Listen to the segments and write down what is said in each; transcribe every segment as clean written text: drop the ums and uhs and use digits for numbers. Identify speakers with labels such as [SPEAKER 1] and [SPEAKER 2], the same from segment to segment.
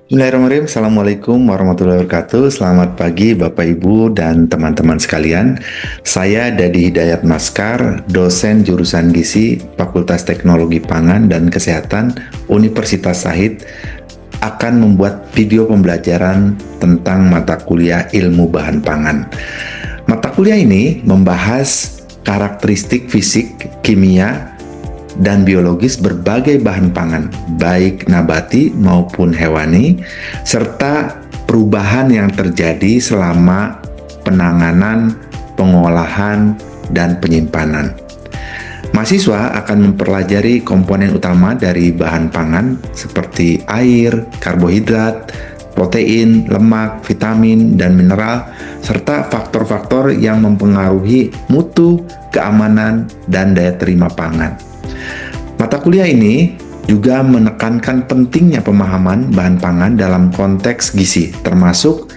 [SPEAKER 1] Bismillahirrahmanirrahim. Assalamualaikum warahmatullahi wabarakatuh. Selamat pagi Bapak Ibu dan teman-teman sekalian. Saya Dadi Hidayat Maskar, dosen jurusan Gizi Fakultas Teknologi Pangan dan Kesehatan Universitas Shahid, akan membuat video pembelajaran tentang mata kuliah ilmu bahan pangan. Mata kuliah ini membahas karakteristik fisik, kimia, dan biologis berbagai bahan pangan, baik nabati maupun hewani, serta perubahan yang terjadi selama penanganan, pengolahan, dan penyimpanan. Mahasiswa akan mempelajari komponen utama dari bahan pangan seperti air, karbohidrat, protein, lemak, vitamin, dan mineral, serta faktor-faktor yang mempengaruhi mutu, keamanan, dan daya terima pangan. Mata kuliah ini juga menekankan pentingnya pemahaman bahan pangan dalam konteks gizi, termasuk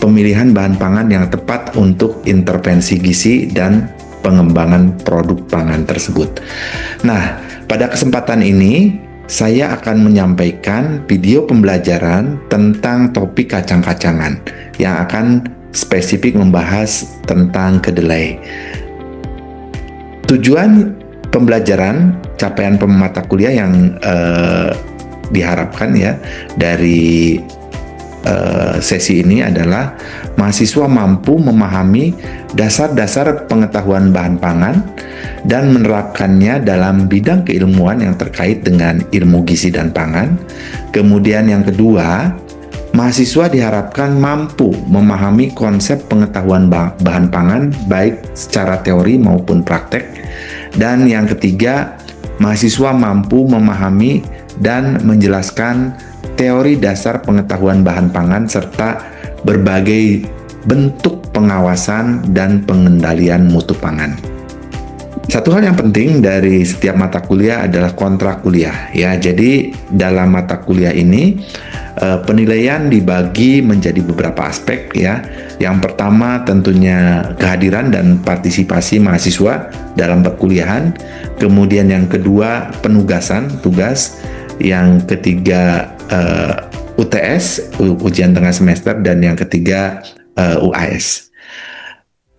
[SPEAKER 1] pemilihan bahan pangan yang tepat untuk intervensi gizi dan pengembangan produk pangan tersebut. Nah, pada kesempatan ini saya akan menyampaikan video pembelajaran tentang topik kacang-kacangan yang akan spesifik membahas tentang kedelai. Tujuan pembelajaran, capaian mata kuliah yang diharapkan ya dari sesi ini adalah mahasiswa mampu memahami dasar-dasar pengetahuan bahan pangan dan menerapkannya dalam bidang keilmuan yang terkait dengan ilmu gizi dan pangan. Kemudian yang kedua, mahasiswa diharapkan mampu memahami konsep pengetahuan bahan pangan baik secara teori maupun praktek. Dan yang ketiga, mahasiswa mampu memahami dan menjelaskan teori dasar pengetahuan bahan pangan serta berbagai bentuk pengawasan dan pengendalian mutu pangan. Satu hal yang penting dari setiap mata kuliah adalah kontrak kuliah ya. Jadi dalam mata kuliah ini penilaian dibagi menjadi beberapa aspek ya. Yang pertama tentunya kehadiran dan partisipasi mahasiswa dalam perkuliahan. Kemudian yang kedua penugasan, tugas. Yang ketiga UTS, ujian tengah semester, dan yang ketiga UAS.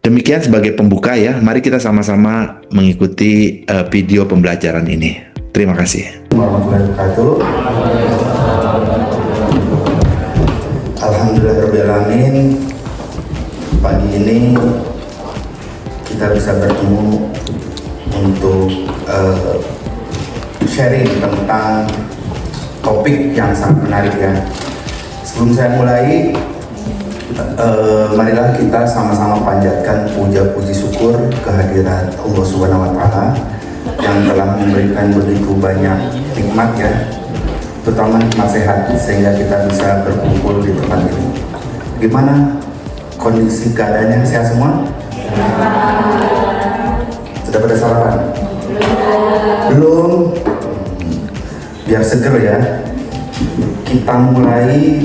[SPEAKER 1] Demikian sebagai pembuka ya. Mari kita sama-sama mengikuti video pembelajaran ini. Terima kasih.
[SPEAKER 2] Warahmatullahi wabarakatuh. Alhamdulillahirrahmanirrahim. Pagi ini kita bisa bertemu untuk sharing tentang topik yang sangat menarik ya. Sebelum saya mulai, marilah kita sama-sama panjatkan puja-puji syukur kehadiran Allah Subhanahu wa Ta'ala yang telah memberikan begitu banyak nikmat ya, terutama nikmat sehat sehingga kita bisa berkumpul di tempat ini. Gimana kondisi keadaannya, sehat semua? Sudah pada sarapan? Belum? Biar seger ya. Kita mulai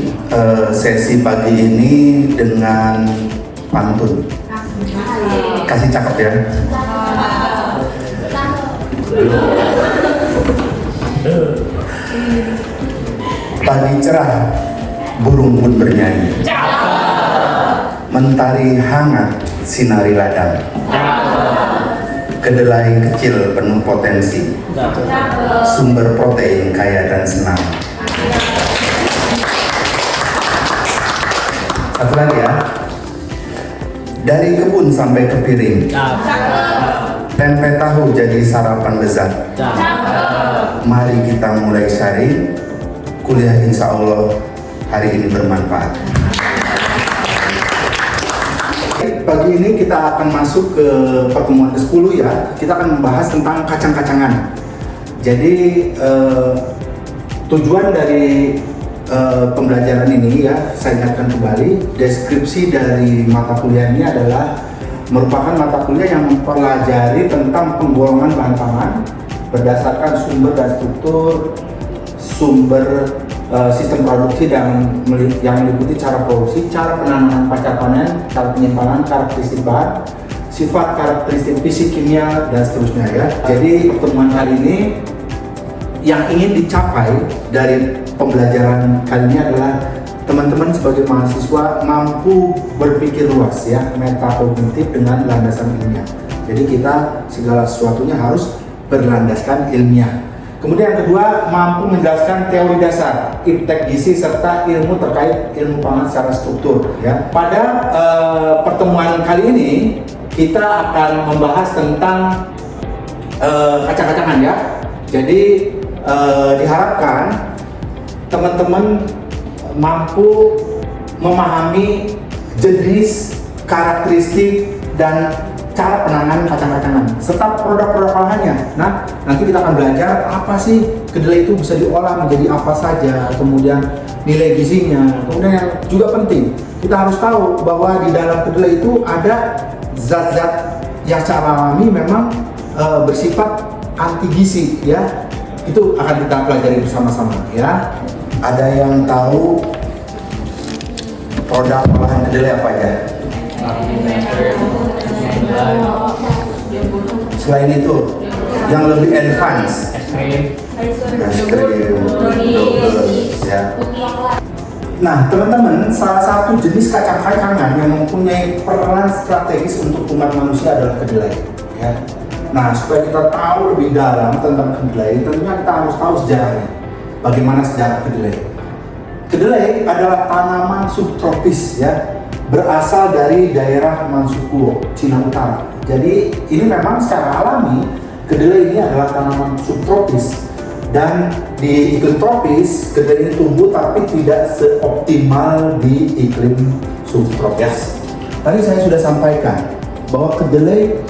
[SPEAKER 2] sesi pagi ini dengan pantun. Kasih cakep ya. Pagi cerah, burung pun bernyanyi. Mentari hangat, sinari ladang. Kedelai kecil penuh potensi. Sumber protein kaya dan senang. Satu lagi ya. Dari kebun sampai ke piring. Tempe tahu jadi sarapan lezat. Mari kita mulai sharing. Kuliah insya Allah hari ini bermanfaat. Pagi ini kita akan masuk ke pertemuan ke-10 ya. Kita akan membahas tentang kacang-kacangan. Jadi tujuan dari pembelajaran ini ya, saya ingatkan kembali, deskripsi dari mata kuliah ini adalah merupakan mata kuliah yang mempelajari tentang penggolongan bahan pangan berdasarkan sumber dan struktur, sumber sistem produksi yang meliputi cara produksi, cara penanganan pasca panen, cara penyimpanan, karakteristik bahan, sifat karakteristik fisik, kimia, dan seterusnya ya. Jadi pertemuan kali ini yang ingin dicapai dari pembelajaran kali ini adalah teman-teman sebagai mahasiswa mampu berpikir luas ya, metakognitif dengan landasan ilmiah. Jadi kita segala sesuatunya harus berlandaskan ilmiah. Kemudian yang kedua, mampu menjelaskan teori dasar, iptek gizi serta ilmu terkait ilmu pangan secara struktur ya. Pada pertemuan kali ini kita akan membahas tentang kacang-kacangan ya. Jadi diharapkan teman-teman mampu memahami jenis, karakteristik, dan cara penanganan kacang-kacangan serta produk-produk olahannya. Nah, nanti kita akan belajar apa sih kedelai itu bisa diolah menjadi apa saja, kemudian nilai gizinya. Kemudian yang juga penting, kita harus tahu bahwa di dalam kedelai itu ada zat-zat yang secara alami memang bersifat anti gizi ya. Itu akan kita pelajari bersama-sama ya. Ada yang tahu produk olahan kedelai apa aja? Selain itu, yang lebih advance, es krim, ya. Nah, teman-teman, salah satu jenis kacang-kacangan yang mempunyai peran strategis untuk umat manusia adalah kedelai. Ya. Nah, supaya kita tahu lebih dalam tentang kedelai, tentunya kita harus tahu sejarahnya. Bagaimana sejarah kedelai? Kedelai adalah tanaman subtropis, ya, berasal dari daerah Mansukuo, Cina Utara. Jadi ini memang secara alami kedelai ini adalah tanaman subtropis, dan di iklim tropis kedelai ini tumbuh tapi tidak seoptimal di iklim subtropis. Tadi saya sudah sampaikan bahwa kedelai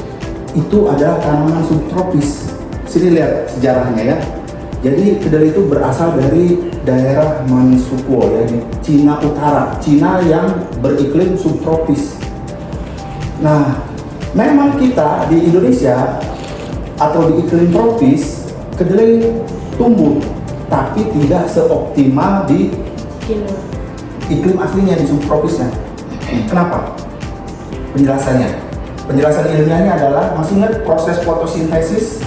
[SPEAKER 2] itu adalah tanaman subtropis. Sini lihat sejarahnya ya. Jadi kedelai itu berasal dari daerah Mansukuo ya, di Cina Utara, Cina yang beriklim subtropis. Nah, memang kita di Indonesia atau di iklim tropis kedelai tumbuh, tapi tidak seoptimal di iklim aslinya di subtropisnya. Kenapa? Penjelasannya. Penjelasan ilmiahnya adalah, masih ingat proses fotosintesis?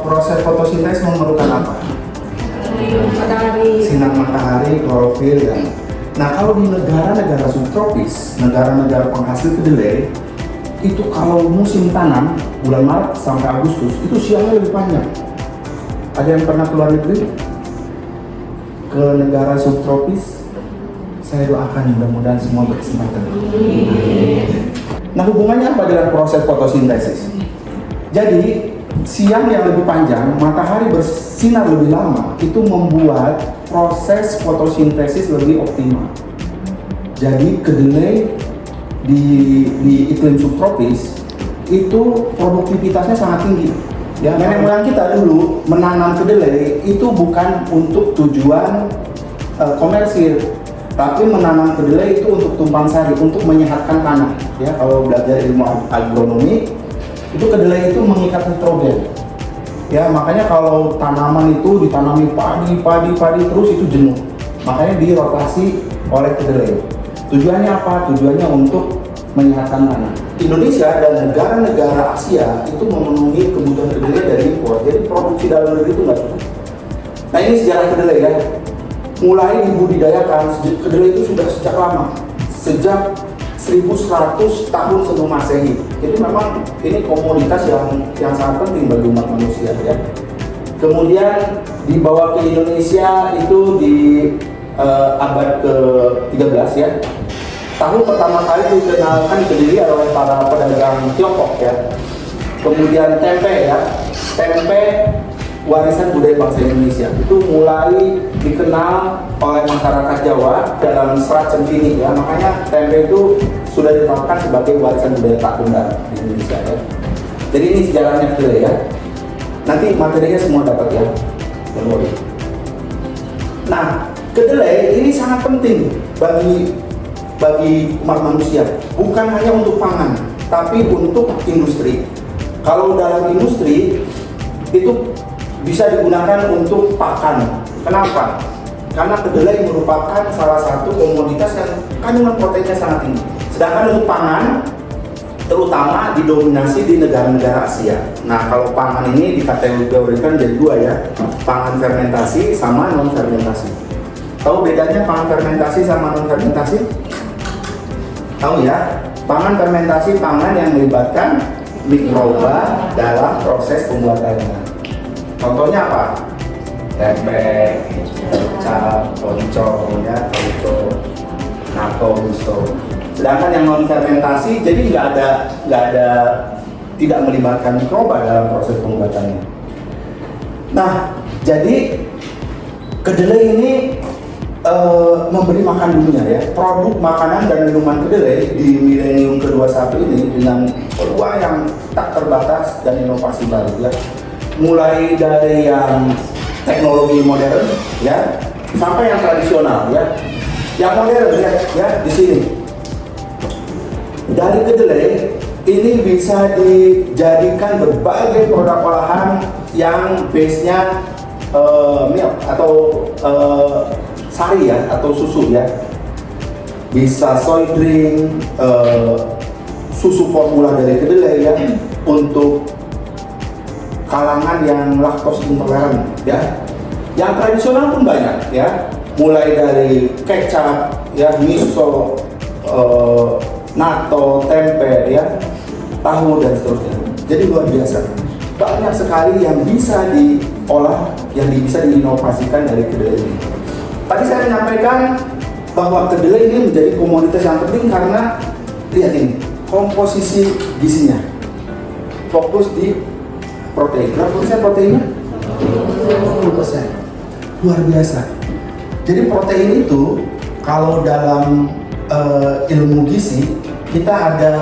[SPEAKER 2] Proses fotosintesis memerlukan apa?
[SPEAKER 3] Matahari.
[SPEAKER 2] Sinar matahari, klorofil, ya. Nah, kalau di negara-negara subtropis, negara-negara penghasil kedelai, itu kalau musim tanam bulan Maret sampai Agustus itu siangnya lebih panjang. Ada yang pernah keluar negeri ke negara subtropis? Saya doakan mudah-mudahan semua berkesempatan. Nah, hubungannya apa dengan proses fotosintesis? Jadi siang yang lebih panjang, matahari bersinar lebih lama, itu membuat proses fotosintesis lebih optimal. Jadi kedelai di iklim subtropis itu produktivitasnya sangat tinggi. Ya, nenek moyang kita dulu menanam kedelai itu bukan untuk tujuan komersil, tapi menanam kedelai itu untuk tumpang sari, untuk menyehatkan tanah. Ya, kalau belajar ilmu agronomi, itu kedelai itu mengikat nitrogen. Ya, makanya kalau tanaman itu ditanami padi terus itu jenuh. Makanya dirotasi oleh kedelai. Tujuannya apa? Tujuannya untuk menyehatkan tanah. Indonesia dan negara-negara Asia itu memenuhi kebutuhan kedelai dari impor. Jadi produksi dalam negeri itu nggak cukup. Nah, ini sejarah kedelai ya. Mulai dibudidayakan kedelai itu sudah sejak lama. Sejak 1100 tahun sebelum Masehi. Jadi memang ini komoditas yang sangat penting bagi umat manusia ya. Kemudian dibawa ke Indonesia itu di abad ke-13 ya. Tahun pertama kali dikenalkan kedelai oleh para pedagang Tiongkok ya. Kemudian tempe ya. Tempe warisan budaya bangsa Indonesia itu mulai dikenal oleh masyarakat Jawa dalam serat centini ya. Makanya tempe itu sudah ditetapkan sebagai warisan budaya tak benda di Indonesia ya. Jadi ini sejarahnya kedelai ya. Nanti materinya semua dapat ya. Nah, kedelai ini sangat penting bagi umat manusia, bukan hanya untuk pangan, tapi untuk industri. Kalau dalam industri itu bisa digunakan untuk pakan. Kenapa? Karena kedelai merupakan salah satu komoditas yang kandungan proteinnya sangat tinggi. Sedangkan untuk pangan, terutama didominasi di negara-negara Asia. Nah, kalau pangan ini dikategorikan jadi dua ya, pangan fermentasi sama non fermentasi. Tahu bedanya pangan fermentasi sama non fermentasi? Tahu ya? Pangan fermentasi pangan yang melibatkan mikroba dalam proses pembuatannya. Contohnya apa? Tempe, kecap, oncom, ya, nato, miso. Sedangkan yang non fermentasi jadi nggak ada tidak melibatkan mikroba dalam proses pembuatannya. Nah, jadi kedelai ini memberi makan dunia ya. Produk makanan dan minuman kedelai di milenium ke-21 ini dengan peluang yang tak terbatas dan inovasi baru ya. Mulai dari yang teknologi modern ya sampai yang tradisional ya. Yang modern ya di sini. Dari kedelai ini bisa dijadikan berbagai produk olahan yang base-nya milk atau sari ya atau susu ya, bisa soy drink, susu formula dari kedelai ya untuk kalangan yang laktos intoleran ya. Yang tradisional pun banyak ya, mulai dari kecap ya, miso, natto, tempe ya, tahu dan seterusnya. Jadi luar biasa, banyak sekali yang bisa diolah, yang bisa diinovasikan dari kedelai ini. Tadi saya menyampaikan bahwa kedelai ini menjadi komoditas yang penting karena lihat ini komposisi gizinya, fokus di protein. Berapa persen proteinnya? 20%. Luar biasa. Jadi protein itu kalau dalam ilmu gizi kita ada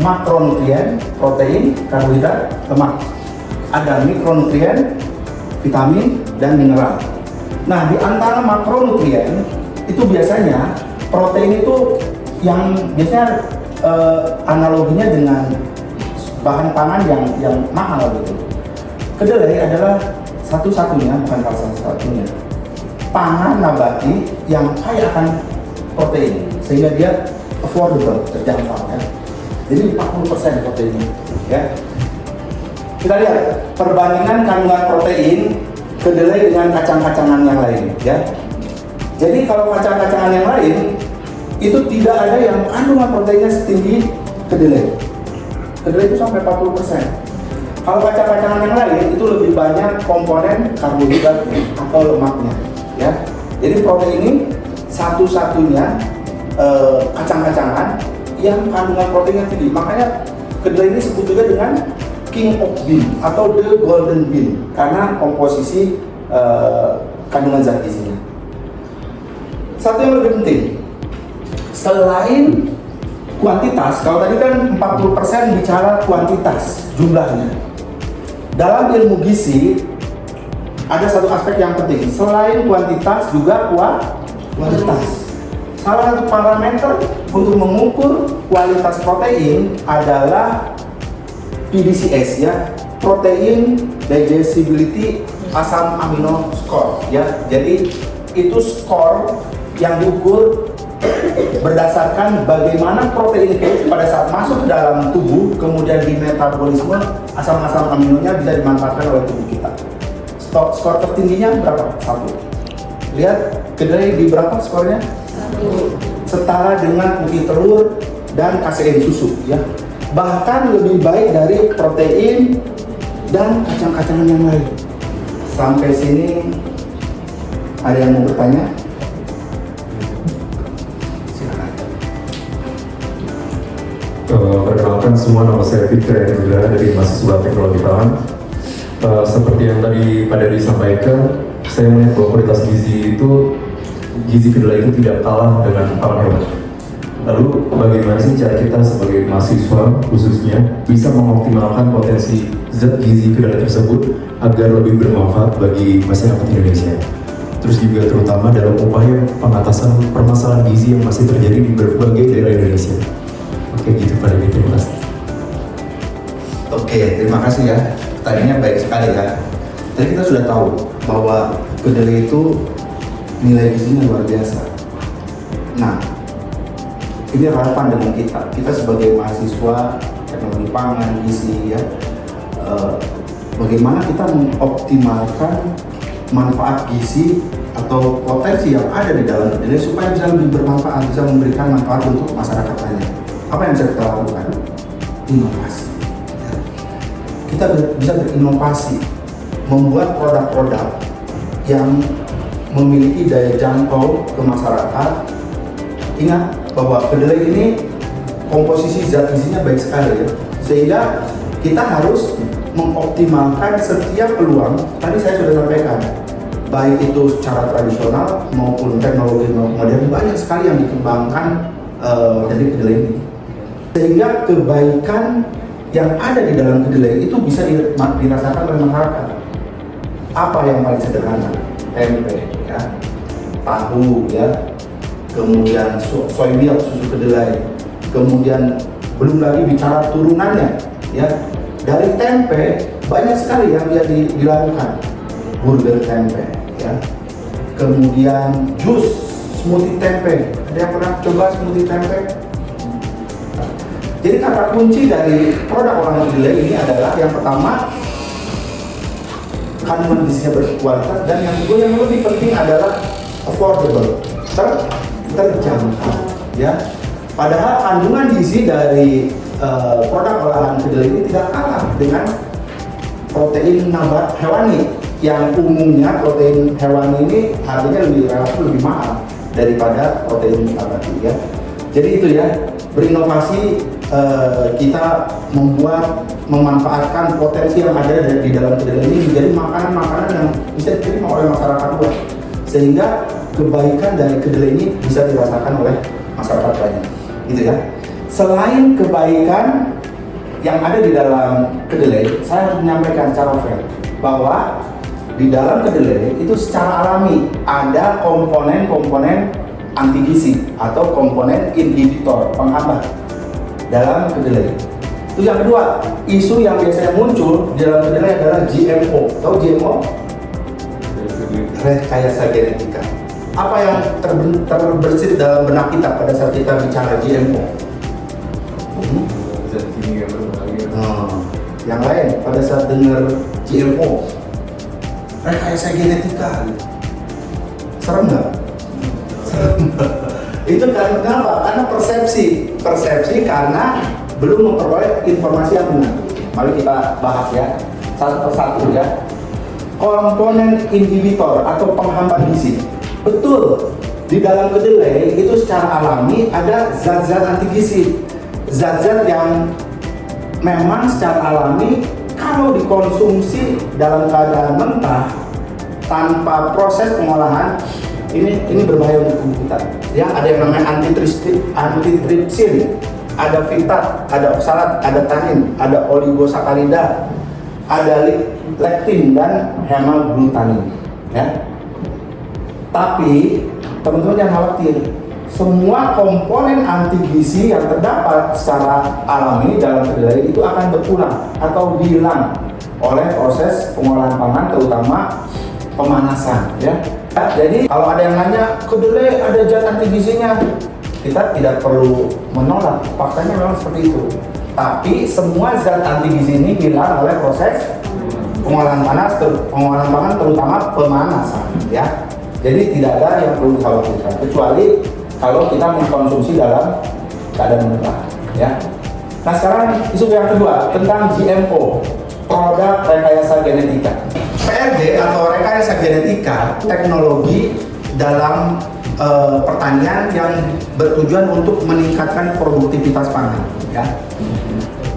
[SPEAKER 2] makronutrien, protein, karbohidrat, lemak. Ada mikronutrien, vitamin, dan mineral. Nah, di antara makronutrien itu biasanya protein itu yang biasanya analoginya dengan bahan pangan yang mahal gitu. Kedelai adalah satu-satunya, bukan salah satunya, pangan nabati yang kaya akan protein sehingga dia affordable, terjangkau ya. Jadi 40% proteinnya ya. Kita lihat perbandingan kandungan protein kedelai dengan kacang-kacangan yang lain ya. Jadi kalau kacang-kacangan yang lain itu tidak ada yang kandungan proteinnya setinggi kedelai. Kedelai itu sampai 40%. Kalau kacang-kacangan yang lain itu lebih banyak komponen karbohidrat atau lemaknya ya. Jadi protein ini satu-satunya kacang-kacangan yang kandungan proteinnya tinggi. Makanya kedelai ini disebut juga dengan King of Bean atau the Golden Bean karena komposisi kandungan zat gizinya. Satu yang lebih penting, selain kuantitas, kalau tadi kan 40% bicara kuantitas jumlahnya. Dalam ilmu gizi ada satu aspek yang penting, selain kuantitas juga kualitas. Salah satu parameter untuk mengukur kualitas protein adalah PDCS ya, Protein Digestibility Asam Amino Score ya. Jadi itu skor yang diukur berdasarkan bagaimana protein itu pada saat masuk ke dalam tubuh kemudian di metabolisme asam-asam aminonya bisa dimanfaatkan oleh tubuh kita. Skor tertingginya berapa? 1. Lihat kedelai di berapa skornya? 1. Setara dengan ubi telur dan kasein susu ya. Bahkan lebih baik dari protein dan kacang-kacangan yang lain. Sampai sini ada yang mau bertanya? Silakan.
[SPEAKER 4] Perkenalkan semua, nama saya Fikri Hendra dari mahasiswa teknologi pangan. Seperti yang tadi Pak Dari sampaikan, saya melihat bahwa kualitas gizi kedelai itu tidak kalah dengan pangan hewan. Lalu bagaimana sih cara kita sebagai mahasiswa khususnya bisa mengoptimalkan potensi zat gizi kedelai tersebut agar lebih bermanfaat bagi masyarakat Indonesia? Terus juga terutama dalam upaya pengatasan permasalahan gizi yang masih terjadi di berbagai daerah Indonesia. Oke gitu Pak Dedi, terima kasih.
[SPEAKER 2] Oke, terima kasih ya. Pertanyaannya baik sekali ya. Tadi kita sudah tahu bahwa kedelai itu nilai gizinya luar biasa. Nah, ini relevan dengan kita sebagai mahasiswa teknologi pangan, gizi ya, bagaimana kita mengoptimalkan manfaat gizi atau potensi yang ada di dalam kedelai supaya bisa lebih bermanfaat, bisa memberikan manfaat untuk masyarakat lainnya. Apa yang bisa kita lakukan? Inovasi. Ya. Kita bisa berinovasi, membuat produk-produk yang memiliki daya jangkau ke masyarakat. Ingat bahwa kedelai ini komposisi zat gizinya baik sekali ya, sehingga kita harus mengoptimalkan setiap peluang. Tadi saya sudah sampaikan, baik itu secara tradisional maupun teknologi modern, banyak sekali yang dikembangkan dari kedelai ini, sehingga kebaikan yang ada di dalam kedelai itu bisa dirasakan oleh masyarakat. Apa yang paling sederhana? Tempe, ya, tahu, ya, kemudian soy milk, susu kedelai, kemudian belum lagi bicara turunannya, ya. Dari tempe banyak sekali yang bisa dilakukan, burger tempe, ya. Kemudian jus, smoothie tempe. Ada yang pernah coba smoothie tempe? Jadi kata kunci dari produk olahan kedelai ini adalah yang pertama, kandungan gizinya berkualitas, dan yang kedua yang lebih penting adalah affordable, terjangkau, ya. Padahal kandungan gizi dari produk olahan kedelai ini tidak kalah dengan protein nabat hewani, yang umumnya protein hewani ini harganya relatif lebih mahal daripada protein nabati, ya. Jadi itu ya, berinovasi, kita memanfaatkan potensi yang ada di dalam kedelai ini menjadi makanan-makanan yang bisa diterima oleh masyarakat luas, sehingga kebaikan dari kedelai ini bisa dirasakan oleh masyarakat banyak, gitu ya. Selain kebaikan yang ada di dalam kedelai, saya harus menyampaikan secara fair bahwa di dalam kedelai itu secara alami ada komponen-komponen anti gizi atau komponen inhibitor, penghambat dalam kedelai. Itu yang kedua, isu yang biasanya muncul di dalam kedelai adalah GMO. Tahu GMO? Rekayasa genetika. Apa yang terbersit dalam benak kita pada saat kita bicara GMO? Yang lain pada saat dengar GMO, rekayasa genetika, serem nggak? Itu karena kenapa? Karena persepsi karena belum memperoleh informasi yang benar. Mari kita bahas ya, satu persatu ya. Komponen inhibitor atau penghambat gizi, betul, di dalam kedelai itu secara alami ada zat-zat anti gizi, zat-zat yang memang secara alami kalau dikonsumsi dalam keadaan mentah tanpa proses pengolahan ini berbahaya untuk tubuh kita. Ya, ada yang namanya antitripsin, ada fitat, ada oksalat, ada tanin, ada oligosakarida, ada lektin dan hemaglutanin. Ya. Tapi teman-teman jangan khawatir, semua komponen anti gizi yang terdapat secara alami dalam kedelai itu akan berkurang atau hilang oleh proses pengolahan pangan, terutama pemanasan, ya. Jadi kalau ada yang nanya kedelai ada zat anti gizinya, kita tidak perlu menolak, faktanya memang seperti itu. Tapi semua zat anti gizi ini hilang oleh proses pengolahan pangan, terutama pemanasan, ya. Jadi tidak ada yang perlu dikhawatirkan, kecuali kalau kita mengkonsumsi dalam keadaan mentah, ya. Nah sekarang isu yang kedua tentang GMO, produk rekayasa genetika. PRG atau rekayasa genetika, teknologi dalam pertanian yang bertujuan untuk meningkatkan produktivitas pangan, ya.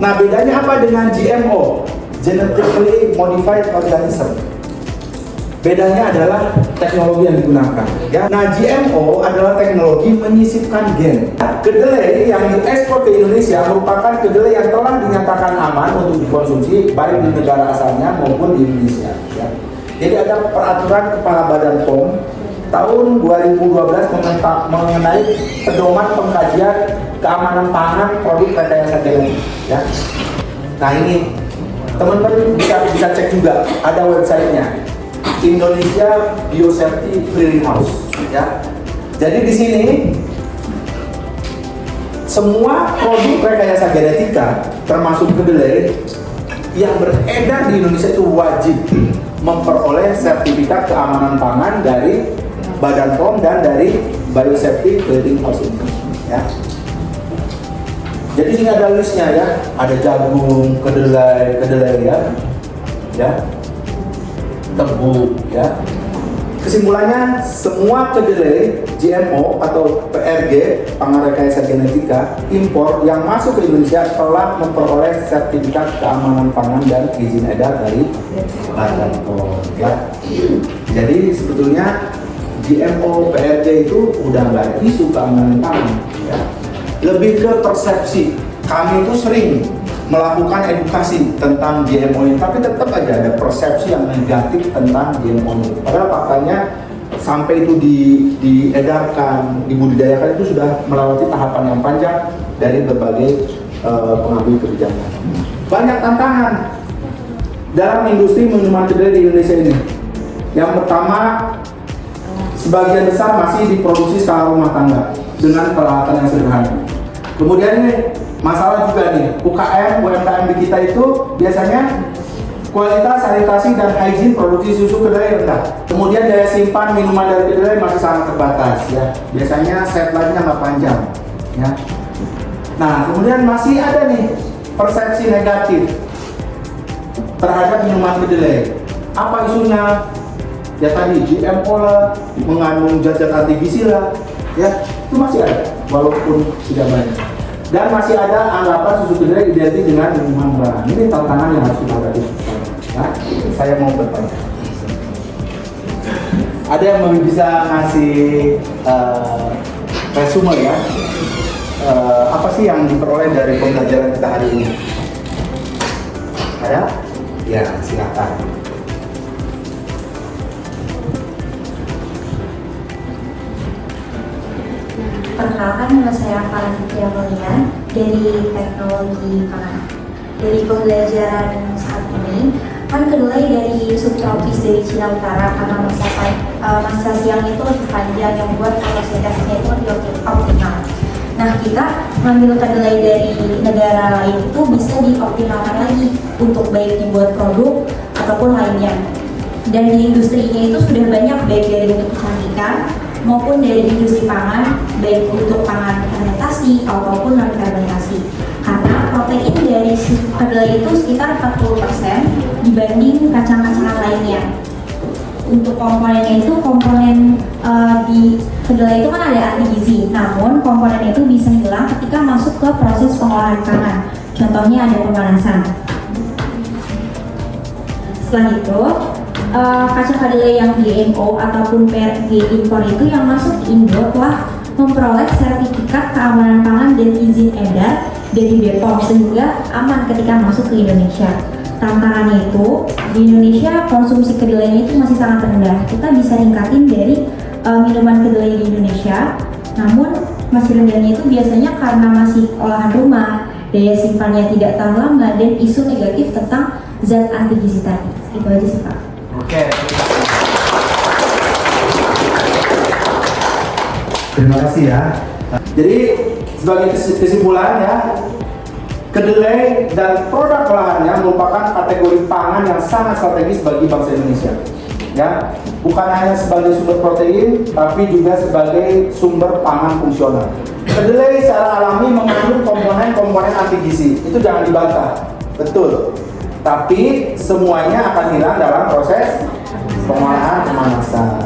[SPEAKER 2] Nah bedanya apa dengan GMO, genetically modified organism? Bedanya adalah teknologi yang digunakan, ya. Nah, GMO adalah teknologi menyisipkan gen. Kedelai yang diekspor ke Indonesia merupakan kedelai yang telah dinyatakan aman untuk dikonsumsi baik di negara asalnya maupun di Indonesia, ya. Jadi ada peraturan Kepala Badan POM tahun 2012 mengenai pedoman pengkajian keamanan pangan produk rekayasa genetik, ya. Nah ini teman-teman bisa cek juga, ada websitenya. Indonesia Biosafety Clearinghouse, ya. Jadi di sini semua produk rekayasa genetika termasuk kedelai yang beredar di Indonesia itu wajib memperoleh sertifikat keamanan pangan dari Badan POM dan dari Biosafety Clearing House ini. Ya. Jadi sini ada listnya ya, ada jagung, kedelai ya, tebu ya. Kesimpulannya, semua kedelai GMO atau PRG (pangan rekayasa genetika) impor yang masuk ke Indonesia telah memperoleh sertifikat keamanan pangan dan izin edar dari Badan POM ya. Jadi sebetulnya GMO PRG itu udah nggak ada isu keamanan pangan ya. Lebih ke persepsi. Kami itu sering melakukan edukasi tentang GMO ini, tapi tetap aja ada persepsi yang negatif tentang GMO ini. Padahal faktanya sampai itu diedarkan, dibudidayakan itu sudah melewati tahapan yang panjang dari berbagai pengambil kebijakan. Banyak tantangan dalam industri minuman kedelai di Indonesia ini. Yang pertama, sebagian besar masih diproduksi skala rumah tangga dengan peralatan yang sederhana. Kemudian ini masalah juga nih, UMKM di kita itu biasanya kualitas, sanitasi, dan hygiene produksi susu kedelai rendah. Kemudian daya simpan minuman dari kedelai masih sangat terbatas ya. Biasanya shelf life-nya nggak panjang ya. Nah, kemudian masih ada nih persepsi negatif terhadap minuman kedelai. Apa isunya? Ya tadi GMO lah, mengandung zat-zat anti gizi lah, ya itu masih ada, walaupun tidak banyak. Dan masih ada anggapan susu kedelai identik dengan minuman murah. Ini tantangan yang harus kita hadapi. Nah, saya mau bertanya. Ada yang bisa ngasih resume ya? Apa sih yang diperoleh dari pembelajaran kita hari ini? Ada? Ya, silakan.
[SPEAKER 5] Perkenalkan, nama saya Farhan Fitria Mulia dari Teknologi Pangan. Dari pembelajaran saat ini, kan kedelai dari subtropis dari Cina Utara karena masa siang itu lebih panjang yang membuat fotosintesisnya itu lebih optimal. Nah, kita mengambil kedelai dari negara lain itu bisa dioptimalkan lagi untuk baik dibuat produk ataupun lainnya. Dan di industrinya itu sudah banyak baik dari untuk kecantikan maupun dari industri pangan, baik untuk pangan fermentasi ataupun non fermentasi. Karena protein dari kedelai itu sekitar 40% dibanding kacang-kacangan lainnya. Untuk komponennya itu komponen di kedelai itu kan ada anti gizi, namun komponen itu bisa hilang ketika masuk ke proses pengolahan pangan. Contohnya ada pemanasan. Setelah itu, kacang kedelai yang GMO ataupun PRG impor itu yang masuk ke Indo telah memperoleh sertifikat keamanan pangan dan izin edar dari BPOM sehingga aman ketika masuk ke Indonesia. Tantangannya itu di Indonesia konsumsi kedelainya itu masih sangat rendah. Kita bisa ningkatin dari minuman kedelai di Indonesia, namun masih rendahnya itu biasanya karena masih olahan rumah, daya simpannya tidak terlalu lama, dan isu negatif tentang zat anti gizi tadi. Itu aja sih Pak.
[SPEAKER 2] Oke. Terima kasih ya. Jadi sebagai kesimpulan ya, kedelai dan produk olahannya merupakan kategori pangan yang sangat strategis bagi bangsa Indonesia. Ya, bukan hanya sebagai sumber protein, tapi juga sebagai sumber pangan fungsional. Kedelai secara alami mengandung komponen-komponen anti gizi, itu jangan dibantah, betul. Tapi semuanya akan hilang dalam proses pengolahan pemanasan.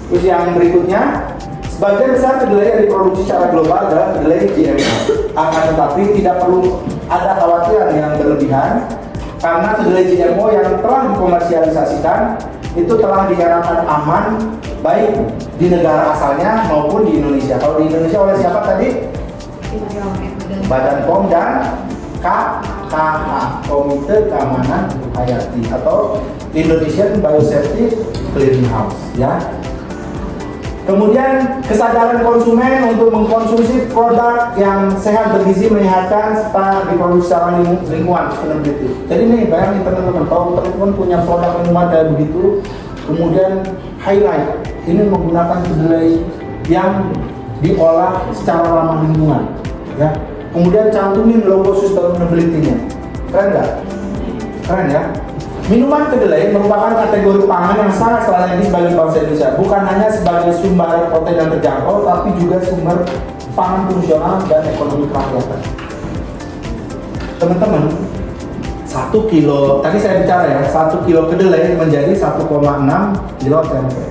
[SPEAKER 2] Terus yang berikutnya, sebagian besar kedelai yang diproduksi secara global adalah kedelai GMO. Akan tetapi tidak perlu ada kekhawatiran yang berlebihan karena kedelai GMO yang telah dikomersialisasikan itu telah dinyatakan aman baik di negara asalnya maupun di Indonesia. Kalau di Indonesia oleh siapa tadi? Badan POM dan KKH, Komite Keamanan Hayati atau Indonesian Biosafety Clearing House ya. Kemudian kesadaran konsumen untuk mengkonsumsi produk yang sehat, bergizi, menyehatkan serta diproduksi secara lingkungan sustainability. Jadi nih bayangin teman-teman, kalau teman-teman punya produk minuman kayak begitu, kemudian highlight ini menggunakan kedelai yang diolah secara ramah lingkungan ya. Kemudian cantumin logo sustainability-nya. Keren nggak? Keren ya? Minuman kedelai merupakan kategori pangan yang sangat strategis bagi bangsa Indonesia, bukan hanya sebagai sumber protein yang terjangkau, tapi juga sumber pangan fungsional dan ekonomi kerakyatan. Teman-teman, 1 kilo, tadi saya bicara ya, 1 kilo kedelai menjadi 1,6 kilo tempe.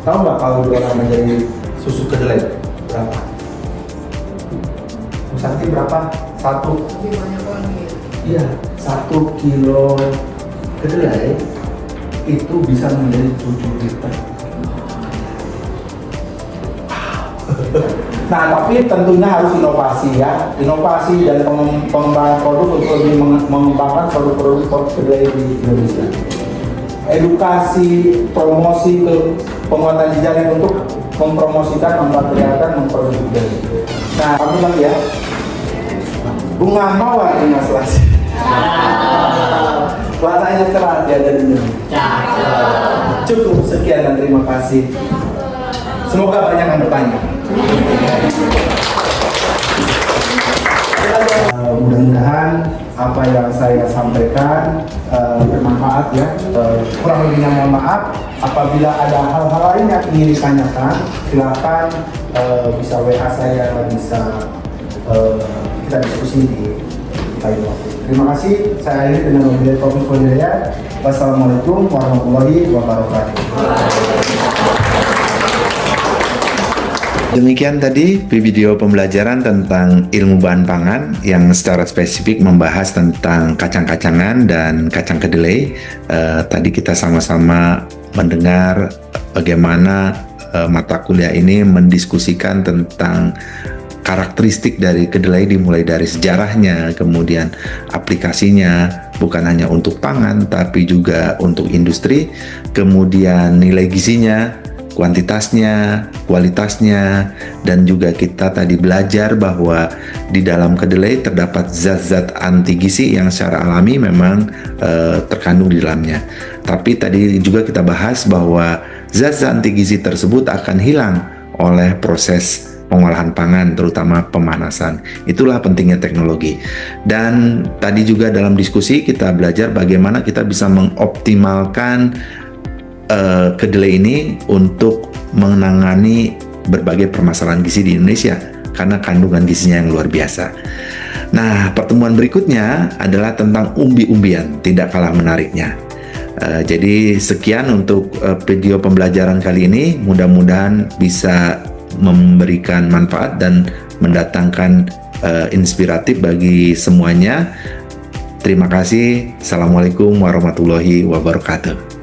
[SPEAKER 2] Tahu nggak kalau diolah menjadi susu kedelai berapa? Santi berapa? 1.
[SPEAKER 3] Lebih banyak lagi.
[SPEAKER 2] Iya, 1 kilo kedelai itu bisa menjadi 7 liter. Nah, tapi tentunya harus inovasi ya, inovasi dan pengembangan produk untuk lebih mengembangkan produk-produk kedelai di Indonesia. Edukasi, promosi, penguatan jejaring untuk mempromosikan, memperlihatkan, memproduksi kedelai. Nah, kami lagi ya, bunga mawar Dinas Selasi. Warnanya cerah ya dari ini. Cukup sekian dan terima kasih. Semoga banyak yang bertanya. Mudah-mudahan apa yang saya sampaikan bermanfaat ya. Kurang lebihnya mohon maaf. Apabila ada hal-hal lain yang ingin ditanyakan, silakan bisa WA saya, bisa kita diskusi di lain waktu. Terima kasih. Saya akhiri dengan wabillahi taufiq wal hidayah. Wassalamualaikum warahmatullahi wabarakatuh.
[SPEAKER 1] Demikian tadi video pembelajaran tentang ilmu bahan pangan yang secara spesifik membahas tentang kacang-kacangan dan kacang kedelai. Tadi kita sama-sama mendengar bagaimana mata kuliah ini mendiskusikan tentang karakteristik dari kedelai, dimulai dari sejarahnya, kemudian aplikasinya bukan hanya untuk pangan tapi juga untuk industri, kemudian nilai gizinya, kuantitasnya, kualitasnya, dan juga kita tadi belajar bahwa di dalam kedelai terdapat zat-zat anti gizi yang secara alami memang terkandung di dalamnya. Tapi tadi juga kita bahas bahwa zat-zat anti gizi tersebut akan hilang oleh proses pengolahan pangan, terutama pemanasan. Itulah pentingnya teknologi. Dan tadi juga dalam diskusi kita belajar bagaimana kita bisa mengoptimalkan kedelai ini untuk menangani berbagai permasalahan gizi di Indonesia karena kandungan gizinya yang luar biasa. Nah, pertemuan berikutnya adalah tentang umbi-umbian, tidak kalah menariknya. Jadi sekian untuk video pembelajaran kali ini. Mudah-mudahan bisa memberikan manfaat dan mendatangkan inspiratif bagi semuanya. Terima kasih. Assalamualaikum warahmatullahi wabarakatuh.